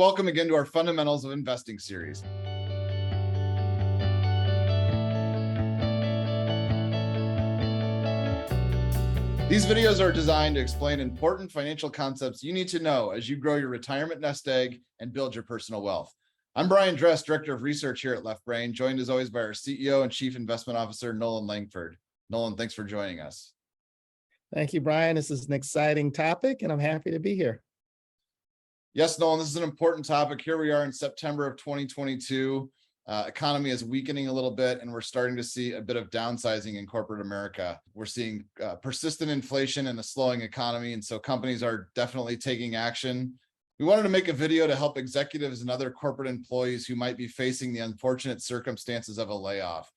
Welcome again to our Fundamentals of Investing series. These videos are designed to explain important financial concepts you need to know as you grow your retirement nest egg and build your personal wealth. I'm Brian Dress, Director of Research here at Left Brain, joined as always by our CEO and Chief Investment Officer, Noland Langford. Noland, thanks for joining us. Thank you, Brian. This is an exciting topic, and I'm happy to be here. Yes, Nolan, this is an important topic. Here we are in September of 2022. Economy is weakening a little bit, and we're starting to see a bit of downsizing in corporate America. We're seeing persistent inflation and a slowing economy, and so companies are definitely taking action. We wanted to make a video to help executives and other corporate employees who might be facing the unfortunate circumstances of a layoff.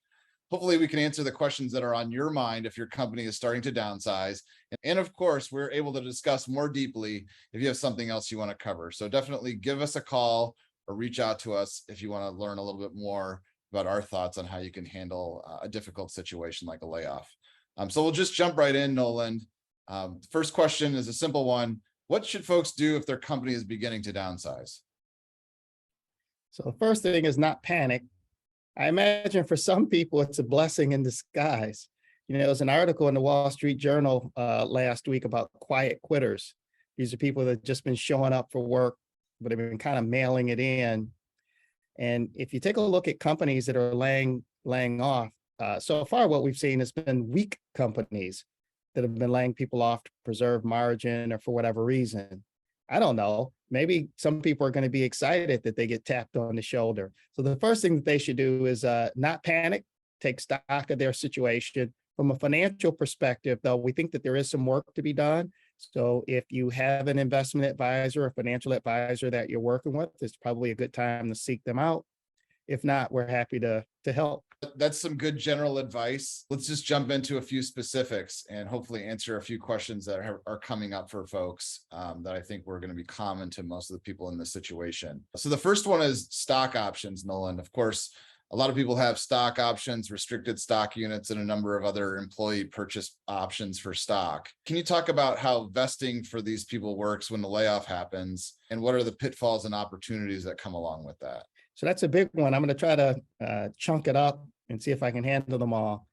Hopefully we can answer the questions that are on your mind if your company is starting to downsize. And of course, we're able to discuss more deeply if you have something else you want to cover. So definitely give us a call or reach out to us if you want to learn a little bit more about our thoughts on how you can handle a difficult situation like a layoff. So we'll just jump right in, Noland. First question is a simple one. What should folks do if their company is beginning to downsize? So the first thing is not panic. I imagine for some people, it's a blessing in disguise. There was an article in the Wall Street Journal last week about quiet quitters. These are people that have just been showing up for work, but have been kind of mailing it in. And if you take a look at companies that are laying off, so far what we've seen has been weak companies that have been laying people off to preserve margin or for whatever reason. I don't know. Maybe some people are going to be excited that they get tapped on the shoulder. So the first thing that they should do is not panic, take stock of their situation. From a financial perspective, though, we think that there is some work to be done. So if you have an investment advisor or financial advisor that you're working with, it's probably a good time to seek them out. If not, we're happy to help. That's some good general advice. Let's just jump into a few specifics and hopefully answer a few questions that are coming up for folks that I think were going to be common to most of the people in this situation. So the first one is stock options, Nolan. Of course, a lot of people have stock options, restricted stock units, and a number of other employee purchase options for stock. Can you talk about how vesting for these people works when the layoff happens, and what are the pitfalls and opportunities that come along with that? So that's a big one. I'm going to try to chunk it up and see if I can handle them all.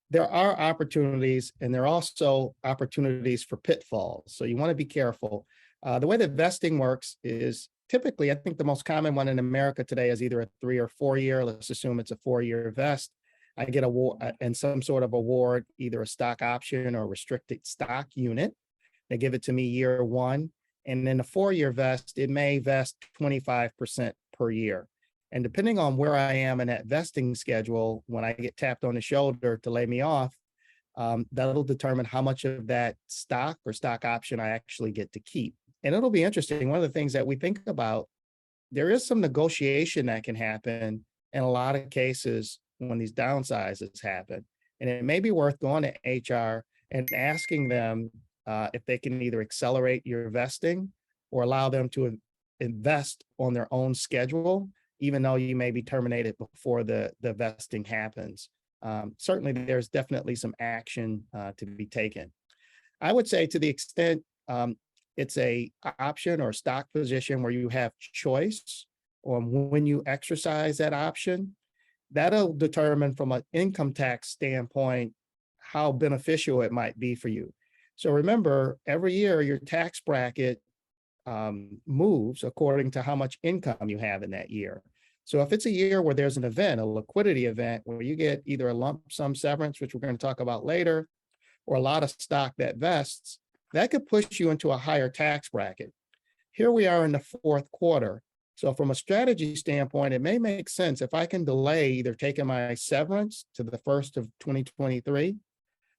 There are opportunities, and there are also opportunities for pitfalls. So you want to be careful. The way that vesting works is typically, I think the most common one in America today is either a 3 or 4 year. Let's assume it's a 4-year vest. I get and some sort of award, either a stock option or a restricted stock unit. They give it to me year one. And then a 4-year vest, it may vest 25% per year. And depending on where I am in that vesting schedule, when I get tapped on the shoulder to lay me off, that'll determine how much of that stock or stock option I actually get to keep. And it'll be interesting. One of the things that we think about, there is some negotiation that can happen in a lot of cases when these downsizes happen. And it may be worth going to HR and asking them if they can either accelerate your vesting or allow them to invest on their own schedule, even though you may be terminated before the vesting happens. Certainly, there's definitely some action to be taken. I would say to the extent it's a option or stock position where you have choice on when you exercise that option, that'll determine from an income tax standpoint how beneficial it might be for you. So remember, every year your tax bracket moves according to how much income you have in that year. So if it's a year where there's an event, a liquidity event, where you get either a lump sum severance, which we're going to talk about later, or a lot of stock that vests, that could push you into a higher tax bracket. Here we are in the fourth quarter. So from a strategy standpoint, it may make sense if I can delay either taking my severance to the first of 2023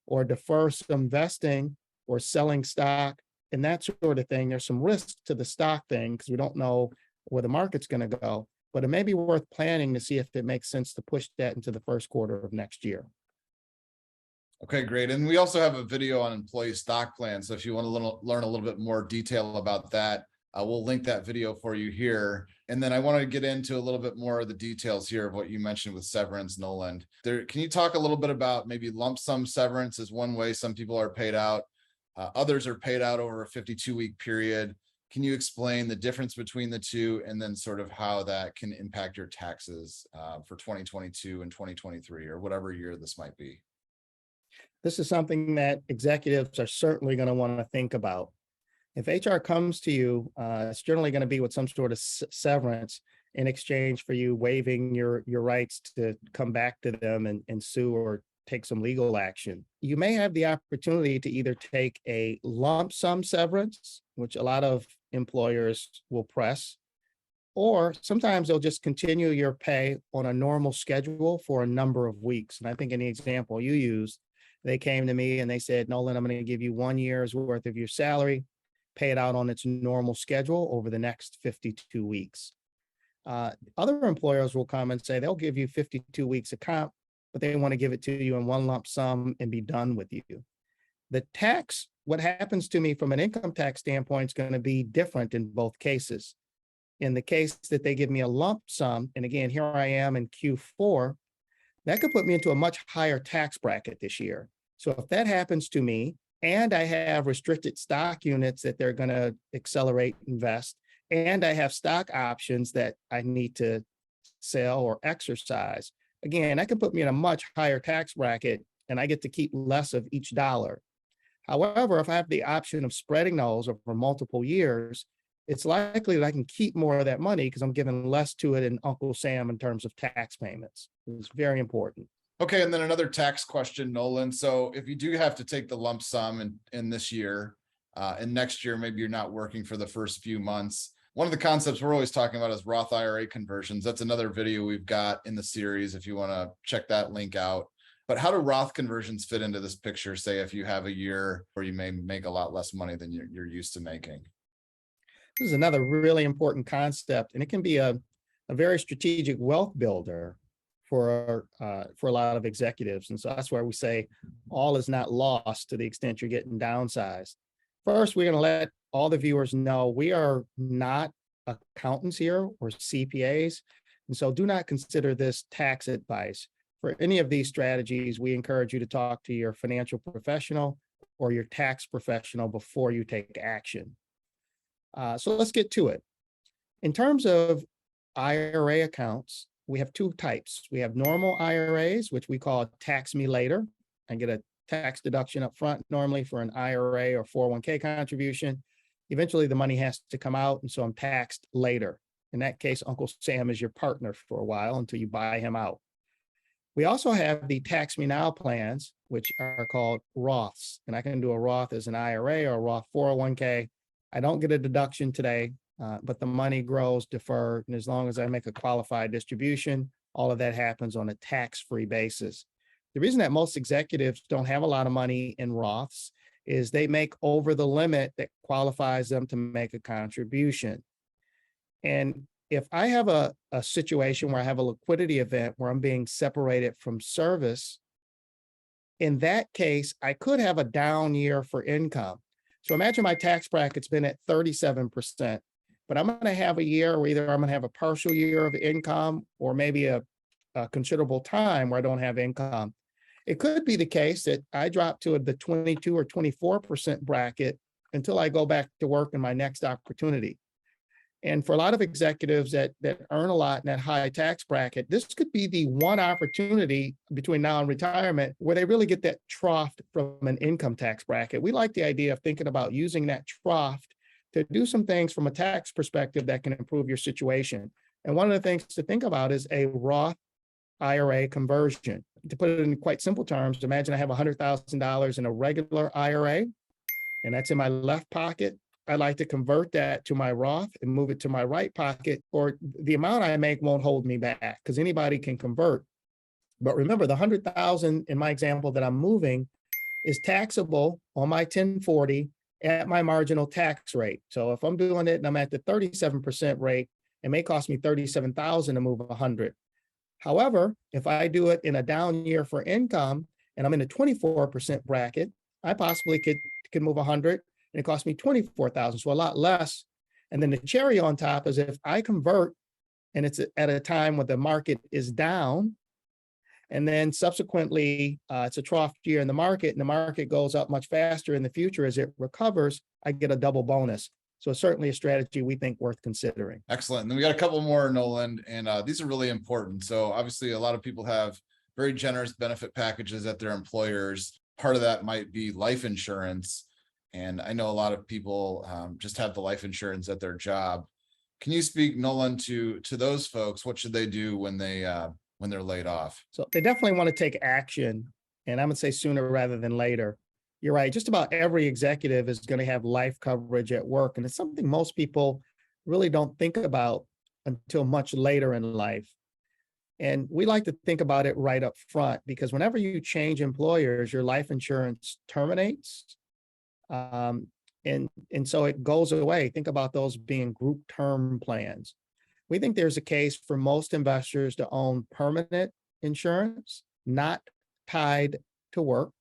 or defer some vesting or selling stock and that sort of thing. There's some risk to the stock thing because we don't know where the market's going to go, but it may be worth planning to see if it makes sense to push that into the first quarter of next year. Okay, great. And we also have a video on employee stock plans. So if you want to learn a little bit more detail about that, we'll link that video for you here. And then I want to get into a little bit more of the details here of what you mentioned with severance, Noland. Can you talk a little bit about maybe lump sum severance is one way some people are paid out. Others are paid out over a 52-week period. Can you explain the difference between the two and then sort of how that can impact your taxes for 2022 and 2023 or whatever year this might be? This is something that executives are certainly going to want to think about. If HR comes to you, it's generally going to be with some sort of severance in exchange for you waiving your rights to come back to them and sue or take some legal action. You may have the opportunity to either take a lump sum severance, which a lot of employers will press, or sometimes they'll just continue your pay on a normal schedule for a number of weeks. And I think in the example you used, they came to me and they said, Nolan, I'm going to give you 1 year's worth of your salary, pay it out on its normal schedule over the next 52 weeks. Other employers will come and say they'll give you 52 weeks of comp, but they want to give it to you in one lump sum and be done with you. The tax, what happens to me from an income tax standpoint is going to be different in both cases. In the case that they give me a lump sum, and again, here I am in Q4, that could put me into a much higher tax bracket this year. So if that happens to me, and I have restricted stock units that they're going to accelerate invest, and I have stock options that I need to sell or exercise, again, that can put me in a much higher tax bracket and I get to keep less of each dollar. However, if I have the option of spreading those over multiple years, it's likely that I can keep more of that money because I'm giving less to it in Uncle Sam in terms of tax payments. It's very important. Okay, and then another tax question, Nolan. So if you do have to take the lump sum in this year, and next year, maybe you're not working for the first few months. One of the concepts we're always talking about is Roth IRA conversions. That's another video we've got in the series if you want to check that link out. But how do Roth conversions fit into this picture? Say if you have a year where you may make a lot less money than you're used to making. This is another really important concept, and it can be a very strategic wealth builder for a lot of executives. And so that's where we say all is not lost to the extent you're getting downsized. First, we're going to let all the viewers know we are not accountants here or CPAs. And so do not consider this tax advice. For any of these strategies, we encourage you to talk to your financial professional or your tax professional before you take action. So let's get to it. In terms of IRA accounts, we have two types. We have normal IRAs, which we call tax me later, and get a tax deduction up front, normally for an IRA or 401k contribution. Eventually, the money has to come out, and so I'm taxed later. In that case, Uncle Sam is your partner for a while until you buy him out. We also have the tax me now plans, which are called Roths, and I can do a Roth as an IRA or a Roth 401k. I don't get a deduction today, but the money grows deferred, and as long as I make a qualified distribution, all of that happens on a tax-free basis. The reason that most executives don't have a lot of money in Roths is they make over the limit that qualifies them to make a contribution. And if I have a situation where I have a liquidity event where I'm being separated from service, in that case, I could have a down year for income. So imagine my tax bracket's been at 37%, but I'm going to have a year where either I'm going to have a partial year of income or maybe a considerable time where I don't have income. It could be the case that I drop to the 22 or 24% bracket until I go back to work in my next opportunity. And for a lot of executives that earn a lot in that high tax bracket, this could be the one opportunity between now and retirement where they really get that trough from an income tax bracket. We like the idea of thinking about using that trough to do some things from a tax perspective that can improve your situation. And one of the things to think about is a Roth IRA conversion. To put it in quite simple terms, imagine I have $100,000 in a regular IRA, and that's in my left pocket. I'd like to convert that to my Roth and move it to my right pocket, or the amount I make won't hold me back because anybody can convert. But remember, the $100,000 in my example that I'm moving is taxable on my 1040 at my marginal tax rate. So if I'm doing it and I'm at the 37% rate, it may cost me $37,000 to move 100. However, if I do it in a down year for income and I'm in a 24% bracket, I possibly could move 100 and it cost me $24,000, so a lot less. And then the cherry on top is if I convert and it's at a time when the market is down, and then subsequently it's a trough year in the market and the market goes up much faster in the future as it recovers, I get a double bonus. So it's certainly a strategy we think worth considering. Excellent. And then we got a couple more, Noland, and these are really important. So obviously a lot of people have very generous benefit packages at their employers. Part of that might be life insurance. And I know a lot of people just have the life insurance at their job. Can you speak, Noland, to those folks? What should they do when they're laid off? So they definitely want to take action, and I would say sooner rather than later. You're right. Just about every executive is going to have life coverage at work, and it's something most people really don't think about until much later in life. And we like to think about it right up front, because whenever you change employers, your life insurance terminates. And so it goes away. Think about those being group term plans. We think there's a case for most investors to own permanent insurance, not tied to work.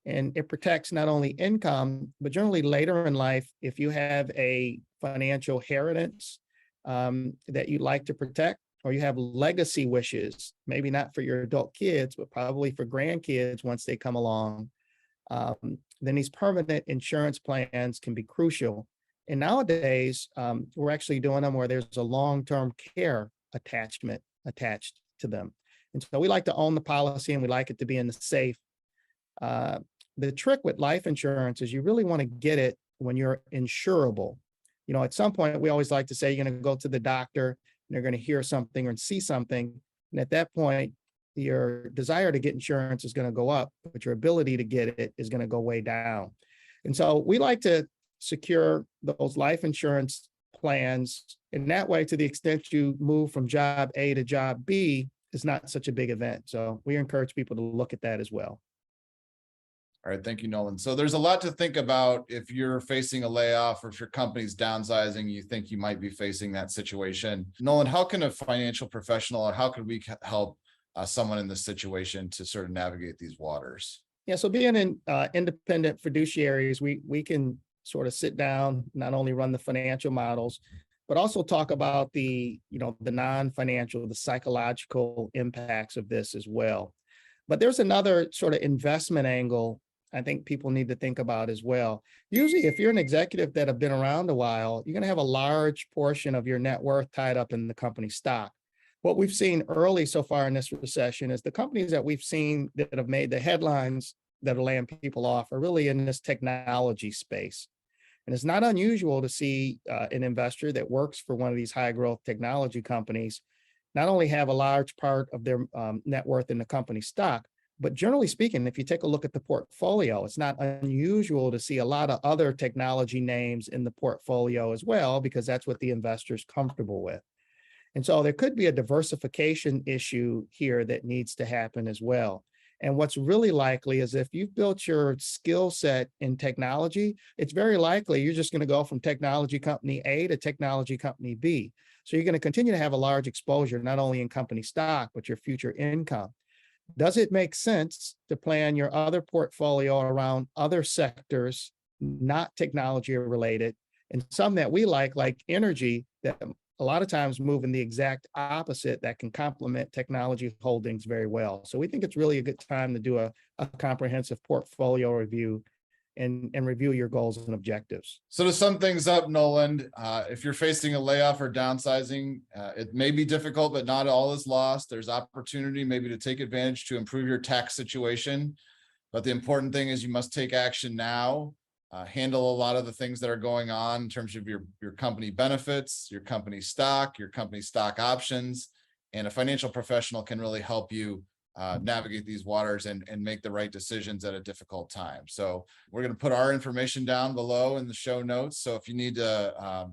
And it protects not only income, but generally later in life, if you have a financial inheritance that you'd like to protect, or you have legacy wishes, maybe not for your adult kids, but probably for grandkids once they come along, then these permanent insurance plans can be crucial. And nowadays, we're actually doing them where there's a long-term care attachment attached to them. And so we like to own the policy, and we like it to be in the safe. The trick with life insurance is you really want to get it when you're insurable. You know, at some point, we always like to say you're going to go to the doctor and they're going to hear something or see something. And at that point, your desire to get insurance is going to go up, but your ability to get it is going to go way down. And so we like to secure those life insurance plans. And that way, to the extent you move from job A to job B, is not such a big event. So we encourage people to look at that as well. All right, thank you, Noland. So there's a lot to think about if you're facing a layoff, or if your company's downsizing, you think you might be facing that situation. Noland, how can a financial professional, or how could we help someone in this situation to sort of navigate these waters? Yeah, so being in independent fiduciaries, we can sort of sit down, not only run the financial models, but also talk about the non-financial, the psychological impacts of this as well. But there's another sort of investment angle I think people need to think about as well. Usually, if you're an executive that have been around a while, you're going to have a large portion of your net worth tied up in the company stock. What we've seen early so far in this recession is the companies that we've seen that have made the headlines that are laying people off are really in this technology space. And it's not unusual to see an investor that works for one of these high growth technology companies not only have a large part of their net worth in the company stock, but generally speaking, if you take a look at the portfolio, it's not unusual to see a lot of other technology names in the portfolio as well, because that's what the investor's comfortable with. And so there could be a diversification issue here that needs to happen as well. And what's really likely is if you've built your skill set in technology, it's very likely you're just going to go from technology company A to technology company B. So you're going to continue to have a large exposure, not only in company stock, but your future income. Does it make sense to plan your other portfolio around other sectors, not technology related, and some that we like energy, that a lot of times move in the exact opposite, that can complement technology holdings very well. So we think it's really a good time to do a comprehensive portfolio review and review your goals and objectives. So to sum things up, Noland, if you're facing a layoff or downsizing, it may be difficult, but not all is lost. There's opportunity maybe to take advantage to improve your tax situation. But the important thing is you must take action now, handle a lot of the things that are going on in terms of your company benefits, your company stock options, and a financial professional can really help you navigate these waters and make the right decisions at a difficult time. So we're going to put our information down below in the show notes. So if you need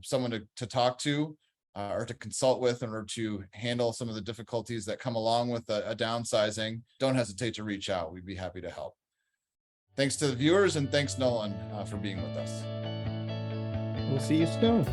someone to talk to or to consult with in order to handle some of the difficulties that come along with a downsizing, don't hesitate to reach out. We'd be happy to help. Thanks to the viewers, and thanks, Noland, for being with us. We'll see you soon.